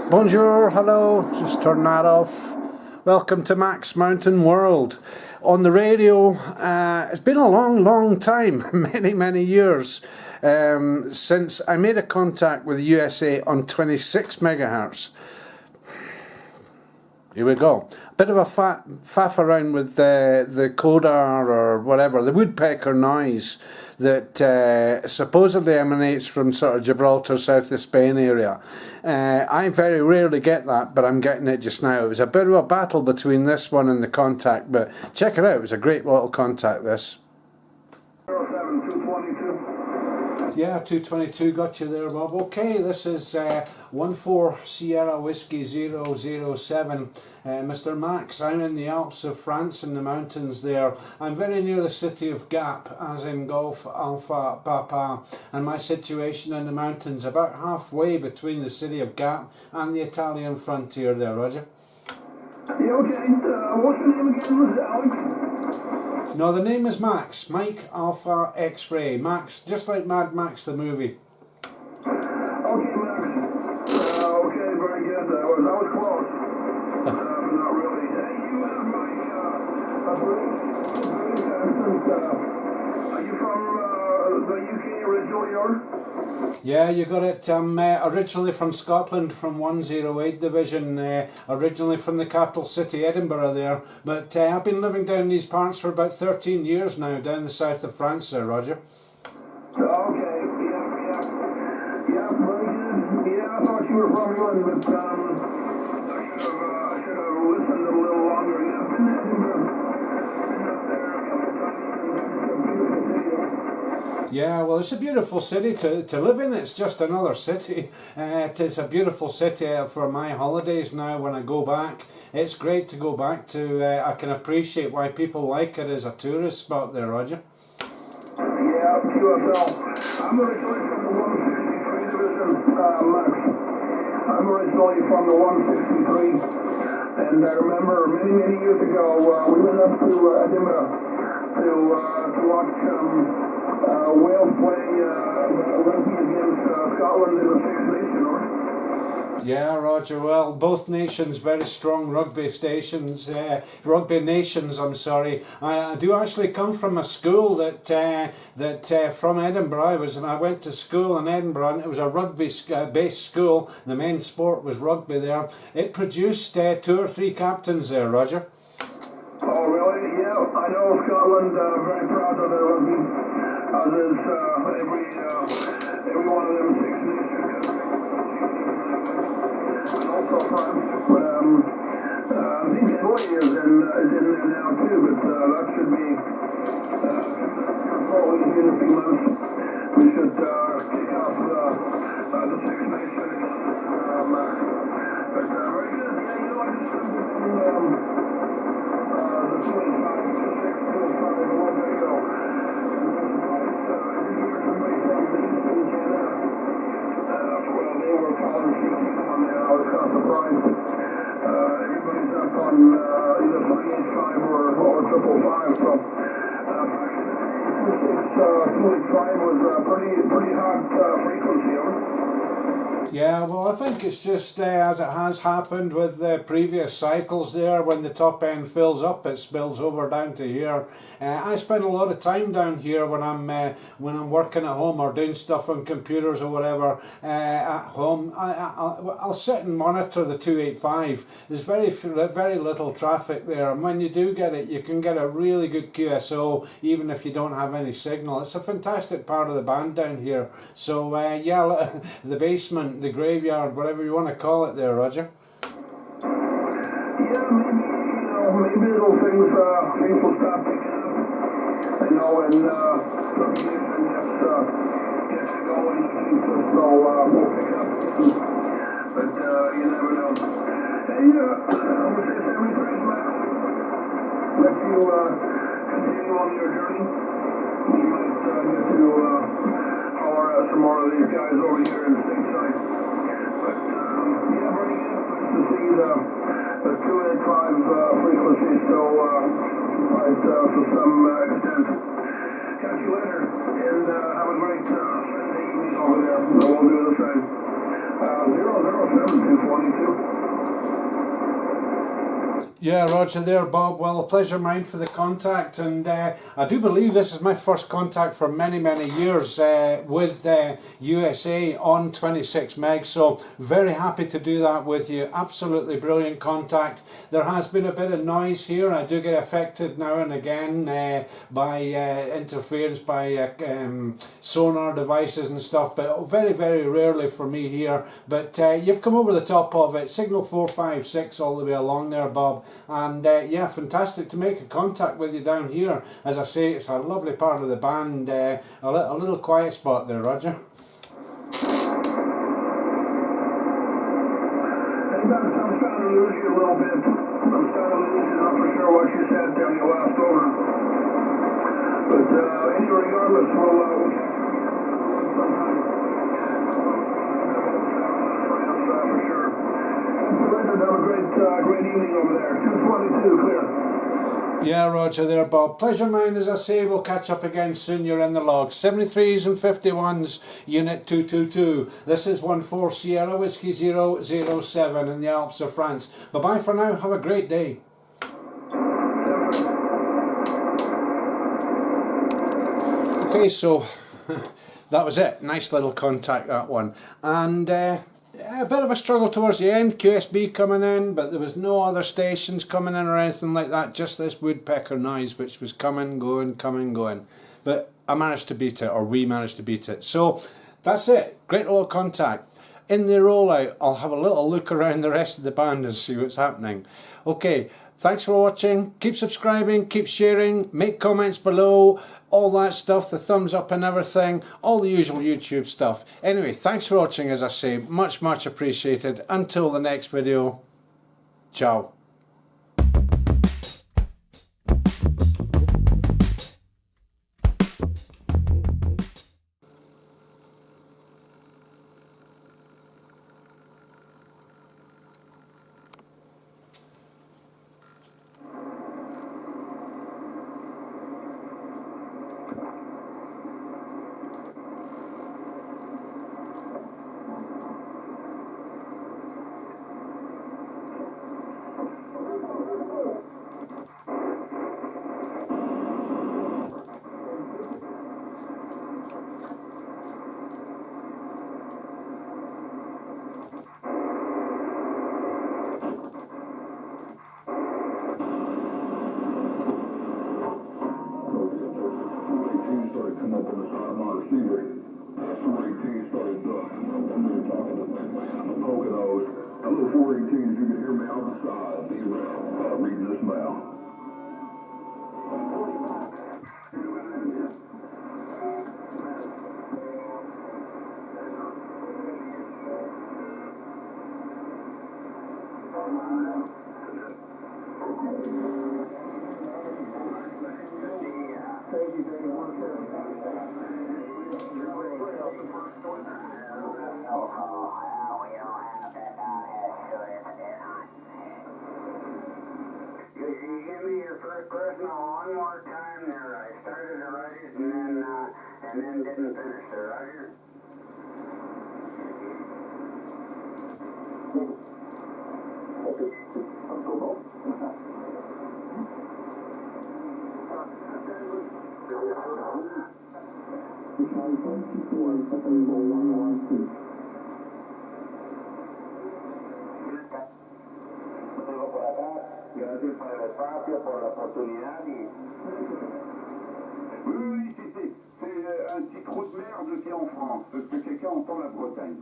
Bonjour, hello, just turn that off. Welcome to Max Mountain World. On the radio, it's been a long time, many years, since I made a contact with the USA on 26 megahertz. Here we go. A bit of a faff around with the Codar or whatever, the Woodpecker noise that supposedly emanates from sort of Gibraltar, south of Spain area. I very rarely get that, but I'm getting it just now. It was a bit of a battle between this one and the contact, but check it out. It was a great little contact, this. 07222. Yeah, 222 got you there, Bob. Okay, this is 14 Sierra Whiskey 007. Mr. Max, I'm in the Alps of France, in the mountains there. I'm very near the city of Gap, as in Golf Alpha Papa, and my situation in the mountains about halfway between the city of Gap and the Italian frontier there, Roger. Yeah, okay. What's the name again? Was it Alex? No, the name is Max. Mike Alpha X-Ray. Max, just like Mad Max the movie. Okay, Max. Okay, very good. That was close. Not really. Hey, you have my are you from the UK originally, or? Yeah, you got it. I'm originally from Scotland, from 108 Division, originally from the capital city, Edinburgh there. But I've been living down these parts for about 13 years now, down the south of France there, Roger. Okay, yeah, very good. Yeah, I thought you were from England, but I should have listened a little longer. Yeah, I've been to Edinburgh. Been up there a couple times. Yeah, well, it's a beautiful city to live in. It's just another city. It's a beautiful city for my holidays now when I go back. It's great to go back to. I can appreciate why people like it as a tourist spot there, Roger. Yeah, QSL. I'm originally from the 163 division, Max. I'm originally from the 163, and I remember many years ago we went up to Edinburgh to watch Wales play rugby against Scotland in the Six Nations, right? Yeah, Roger. Well, both nations very strong rugby nations. I'm sorry. I do actually come from a school that from Edinburgh. I went to school in Edinburgh, and it was a rugby-based school. The main sport was rugby there. It produced 2 or 3 captains there, Roger. Oh, really? Yeah, I know Scotland. Very proud of their rugby. As is every one of them Six Nations. And also France. I think Italy is in there now too, but that should be probably in a few months. We should kick off the Six Nations. But very good. Yeah, you know, I just the 25, 6, 25 a little bit ago. Well, they were calling on there. I was kind of surprised. Everybody's up on either 385 or 555. So, 285 was a pretty hot frequency. Yeah, well, I think it's just as it has happened with the previous cycles there, when the top end fills up, it spills over down to here. I spend a lot of time down here when I'm working at home or doing stuff on computers or whatever at home. I'll sit and monitor the 285. There's very little traffic there, and when you do get it, you can get a really good QSO even if you don't have any signal. It's a fantastic part of the band down here. So yeah, the basement, the graveyard, whatever you want to call it there, Roger. Yeah, maybe little things will stop picking up. And some musician gets going, so we'll pick it up. But you never know. Hey, I would say family friends, Max. Let you continue on your journey. You might get to holler at some more of these guys over here in the stateside. But yeah, very good to see the 285 frequency still right to some extent. Catch you later, and have a great Sunday evening over there. So we'll do the same. 007 222. Yeah, Roger there, Bob. Well, a pleasure mine for the contact, and I do believe this is my first contact for many, many years with USA on 26 meg, so very happy to do that with you. Absolutely brilliant contact. There has been a bit of noise here. I do get affected now and again by interference by sonar devices and stuff, but very, very rarely for me here. But you've come over the top of it. Signal 456 all the way along there, Bob. And yeah, fantastic to make a contact with you down here. As I say, it's a lovely part of the band. A little quiet spot there, Roger. I'm starting to lose you a little bit. I'm starting to lose you, not for sure what you said down your last over. But anyway, regardless, we'll sometime. For sure. Richard, have a great evening over there. 222, clear. Yeah, Roger there, Bob. Pleasure mine, as I say. We'll catch up again soon. You're in the log. 73s and 51s, Unit 222. This is 14 Sierra Whiskey 007 in the Alps of France. Bye-bye for now. Have a great day. Okay, so that was it. Nice little contact, that one. And a bit of a struggle towards the end, QSB coming in, but there was no other stations coming in or anything like that, just this woodpecker noise which was coming, going. But I managed to beat it, or we managed to beat it. So that's it, great little contact. In the rollout, I'll have a little look around the rest of the band and see what's happening. Okay, thanks for watching, keep subscribing, keep sharing, make comments below, all that stuff, the thumbs up and everything, all the usual YouTube stuff. Anyway, thanks for watching, as I say, much appreciated. Until the next video, ciao. Come up on the side of my receiver. 418 started talking to Poconos. A little 418, if you can hear me out the side, be around. Reading this now. First person one more time there. I started to write it and then didn't finish there, Roger. Gracias por el espacio, por la oportunidad y... Oui, c'est un petit trou de merde qui est en France, parce que quelqu'un entend la Bretagne.